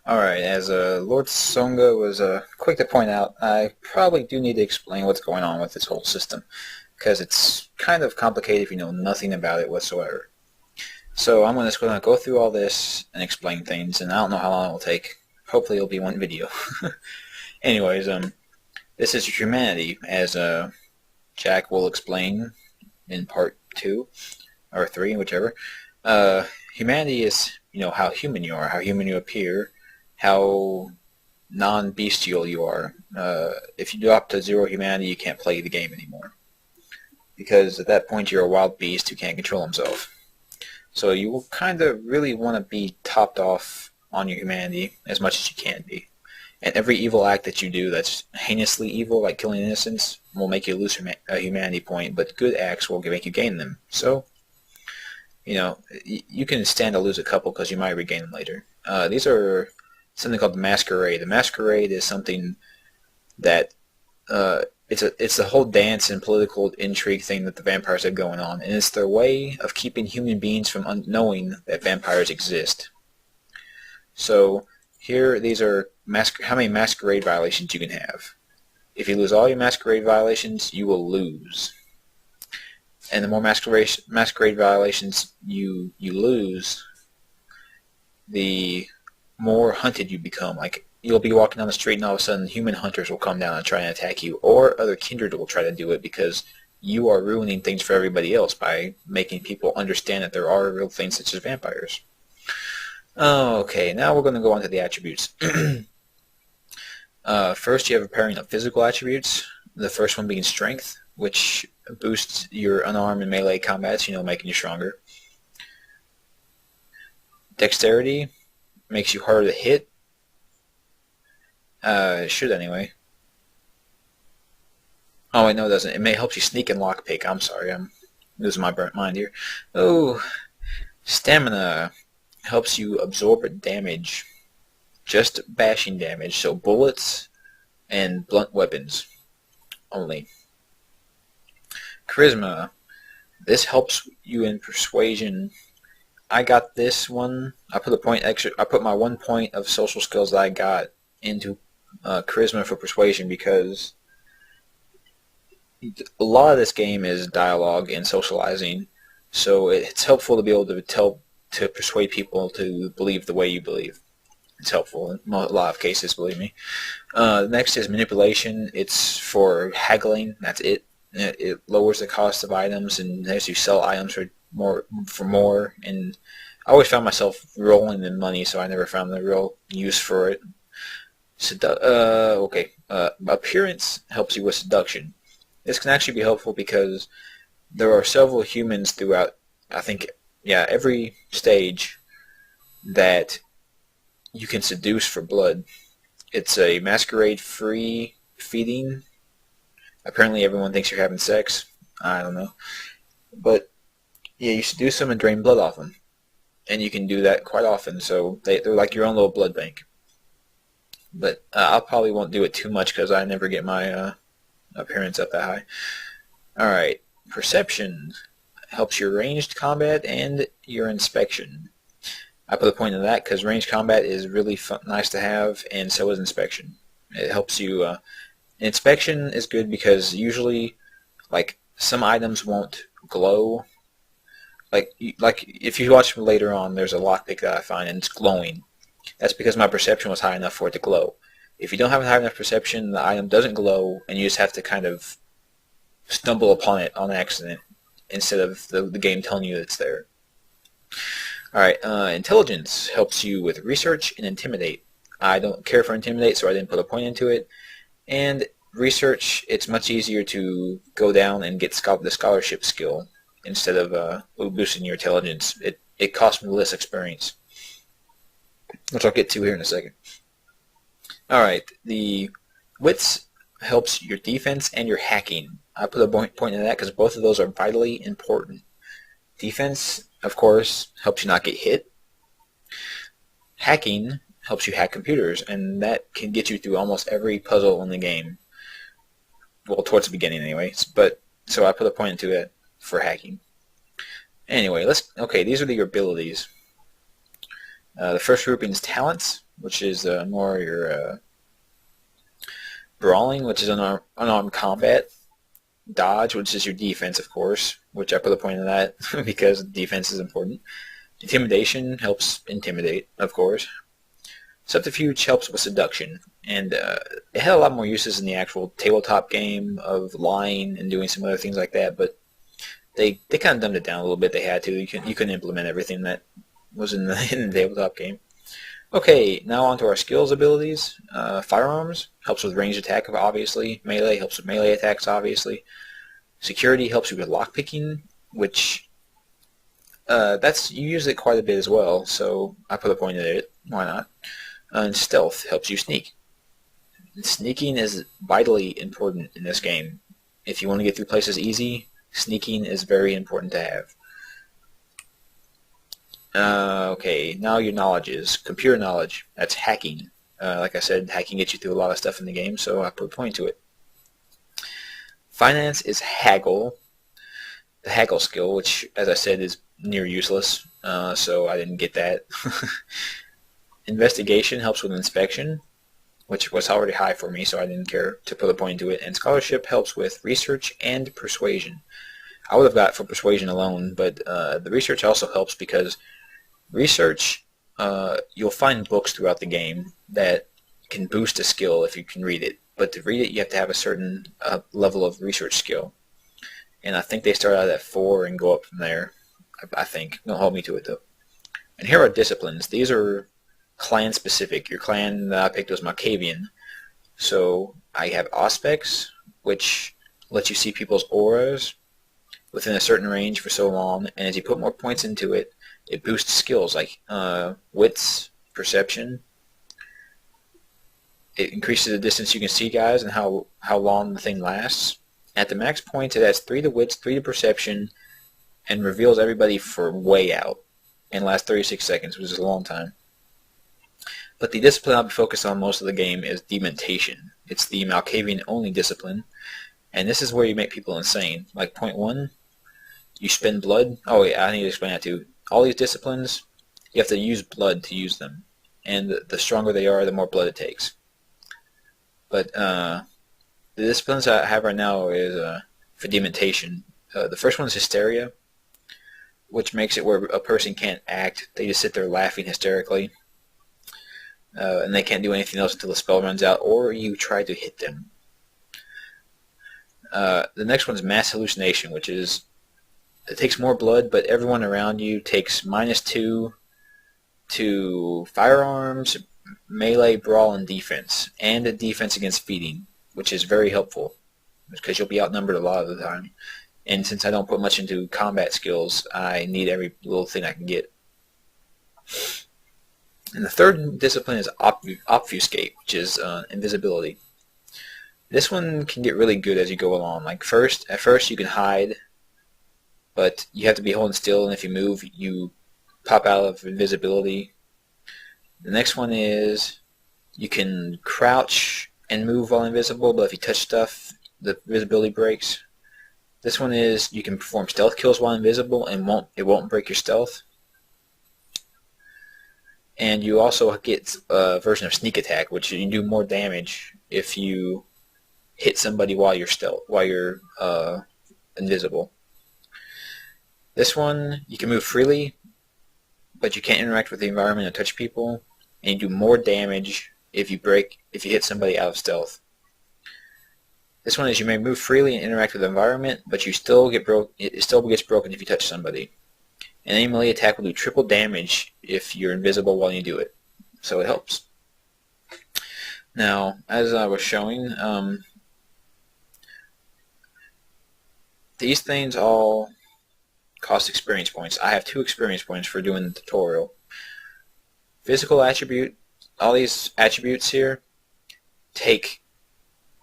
Alright, as Lord Songa was quick to point out, I probably do need to explain what's going on with this whole system, because it's kind of complicated if you know nothing about it whatsoever. So I'm just going to go through all this and explain things, and I don't know how long it will take. Hopefully it'll be one video. Anyways, this is humanity, as Jack will explain in part 2, or 3, whichever. Humanity is, how human you are, how human you appear, how non-bestial you are. If you drop to 0 humanity, you can't play the game anymore. Because at that point, you're a wild beast who can't control himself. So you will kind of really want to be topped off on your humanity as much as you can be. And every evil act that you do that's heinously evil, like killing innocents, will make you lose a humanity point, but good acts will make you gain them. So, you can stand to lose a couple because you might regain them later. These are something called the Masquerade. The Masquerade is something that it's a whole dance and political intrigue thing that the vampires have going on, and it's their way of keeping human beings from knowing that vampires exist. So here, these are how many Masquerade violations you can have. If you lose all your Masquerade violations, you will lose. And the more Masquerade violations you lose, the more hunted you become. Like, you'll be walking down the street and all of a sudden human hunters will come down and try and attack you, or other kindred will try to do it because you are ruining things for everybody else by making people understand that there are real things such as vampires. Okay, now we're going to go on to the attributes. First, you have a pairing of physical attributes. The first one being strength, which boosts your unarmed and melee combats, making you stronger. Dexterity makes you harder to hit. It should anyway. Oh wait, no it doesn't. It may help you sneak and lockpick. I'm sorry, I'm losing my burnt mind here. Oh, stamina helps you absorb damage. Just bashing damage, so bullets and blunt weapons only. Charisma. This helps you in persuasion. I got this one. I put my 1 point of social skills that I got into charisma for persuasion because a lot of this game is dialogue and socializing, so it's helpful to be able to persuade people to believe the way you believe. It's helpful in a lot of cases, believe me. Next is manipulation. It's for haggling. That's it. It lowers the cost of items and lets you sell items for more. And I always found myself rolling in money, so I never found the real use for it. Appearance helps you with seduction. This can actually be helpful because there are several humans throughout, I think, every stage that you can seduce for blood. It's a masquerade-free feeding. Apparently everyone thinks you're having sex. I don't know. But, yeah, you seduce them and drain blood off them. And you can do that quite often, so they're like your own little blood bank. But I probably won't do it too much because I never get my appearance up that high. Alright, perception helps your ranged combat and your inspection. I put a point in that because ranged combat is really nice to have, and so is inspection. It helps you. Inspection is good because usually, like, some items won't glow. Like if you watch later on, there's a lockpick that I find and it's glowing. That's because my perception was high enough for it to glow. If you don't have a high enough perception, the item doesn't glow, and you just have to kind of stumble upon it on accident instead of the game telling you it's there. Alright, intelligence helps you with research and intimidate. I don't care for intimidate, so I didn't put a point into it. And research, it's much easier to go down and get the scholarship skill instead of boosting your intelligence. It costs me less experience, which I'll get to here in a second. Alright, the wits helps your defense and your hacking. I put a point in that because both of those are vitally important. Defense, of course, helps you not get hit. Hacking helps you hack computers, and that can get you through almost every puzzle in the game. Well, towards the beginning anyways, so I put a point into it for hacking. Anyway, these are your abilities. The first grouping is talents, which is more your brawling, which is unarmed combat. Dodge, which is your defense, of course, which I put a point in that because defense is important. Intimidation helps intimidate, of course. Subterfuge helps with seduction, and it had a lot more uses in the actual tabletop game of lying and doing some other things like that, but they kind of dumbed it down a little bit. They had to. You couldn't implement everything that was in the tabletop game. Okay, now on to our skills abilities. Firearms helps with ranged attack, obviously. Melee helps with melee attacks, obviously. Security helps you with lockpicking, which you use it quite a bit as well, so I put a point in it. Why not? And stealth helps you sneak. Sneaking is vitally important in this game. If you want to get through places easy, sneaking is very important to have. Okay, now your knowledge is computer knowledge. That's hacking. Like I said, hacking gets you through a lot of stuff in the game, so I put a point to it. Finance is haggle. The haggle skill, which, as I said, is near useless, so I didn't get that. Investigation helps with inspection, which was already high for me, so I didn't care to put a point to it. And scholarship helps with research and persuasion. I would have got it for persuasion alone, but the research also helps because research, you'll find books throughout the game that can boost a skill if you can read it. But to read it, you have to have a certain level of research skill. And I think they start out at 4 and go up from there, I think. Don't hold me to it, though. And here are disciplines. These are clan-specific. Your clan that I picked was Malkavian. So I have Auspex, which lets you see people's auras within a certain range for so long. And as you put more points into it, it boosts skills like wits, perception. It increases the distance you can see guys and how long the thing lasts. At the max points, it has 3 to wits, 3 to perception, and reveals everybody for way out, and lasts 36 seconds, which is a long time. But the discipline I'll be focused on most of the game is Dementation. It's the Malkavian-only discipline, and this is where you make people insane. Like point 1, you spend blood. Oh yeah, I need to explain that too. All these disciplines, you have to use blood to use them, and the stronger they are, the more blood it takes. But the disciplines I have right now is for Dementation. The first one is Hysteria, which makes it where a person can't act. They just sit there laughing hysterically. And they can't do anything else until the spell runs out, or you try to hit them. The next one is Mass Hallucination, which is, it takes more blood, but everyone around you takes -2 to firearms, melee, brawl, and defense, and a defense against feeding, which is very helpful because you'll be outnumbered a lot of the time. And since I don't put much into combat skills, I need every little thing I can get. And the third discipline is Obfuscate, which is invisibility. This one can get really good as you go along. Like at first you can hide, but you have to be holding still, and if you move, you pop out of invisibility. The next one is you can crouch and move while invisible, but if you touch stuff, the visibility breaks. This one is you can perform stealth kills while invisible, and it won't break your stealth. And you also get a version of Sneak Attack, which you do more damage if you hit somebody while you're invisible. This one, you can move freely, but you can't interact with the environment or touch people, and you do more damage if you hit somebody out of stealth. This one is you may move freely and interact with the environment, but it still gets broken if you touch somebody. And any melee attack will do triple damage if you're invisible while you do it, so it helps. Now, as I was showing, these things all cost experience points. I have 2 experience points for doing the tutorial. Physical attribute, all these attributes here take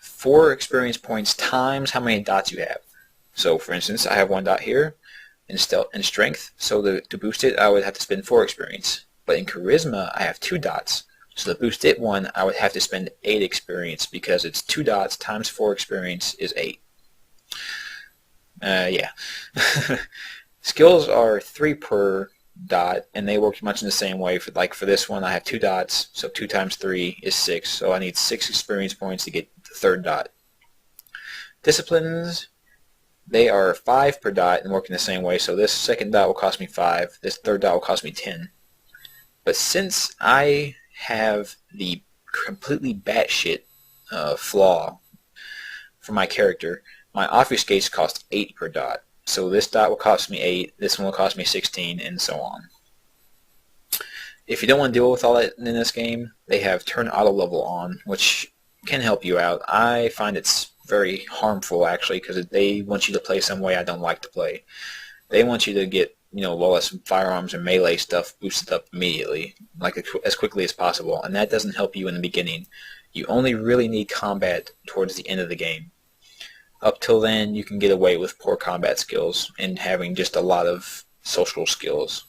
4 experience points times how many dots you have. So, for instance, I have 1 dot here in strength, so to boost it, I would have to spend 4 experience. But in charisma, I have 2 dots. So to boost it 1, I would have to spend 8 experience because it's 2 dots times 4 experience is 8. Yeah. Skills are 3 per dot, and they work much in the same way. For this one, I have 2 dots, so 2 times 3 is 6, so I need 6 experience points to get the third dot. Disciplines, they are 5 per dot and work in the same way, so this second dot will cost me 5, this third dot will cost me 10. But since I have the completely batshit flaw for my character, my obfuscates cost 8 per dot. So this dot will cost me 8, this one will cost me 16, and so on. If you don't want to deal with all that in this game, they have turn auto level on, which can help you out. I find it's very harmful, actually, because they want you to play some way I don't like to play. They want you to get, lawless firearms and melee stuff boosted up immediately, like as quickly as possible, and that doesn't help you in the beginning. You only really need combat towards the end of the game. Up till then, you can get away with poor combat skills and having just a lot of social skills.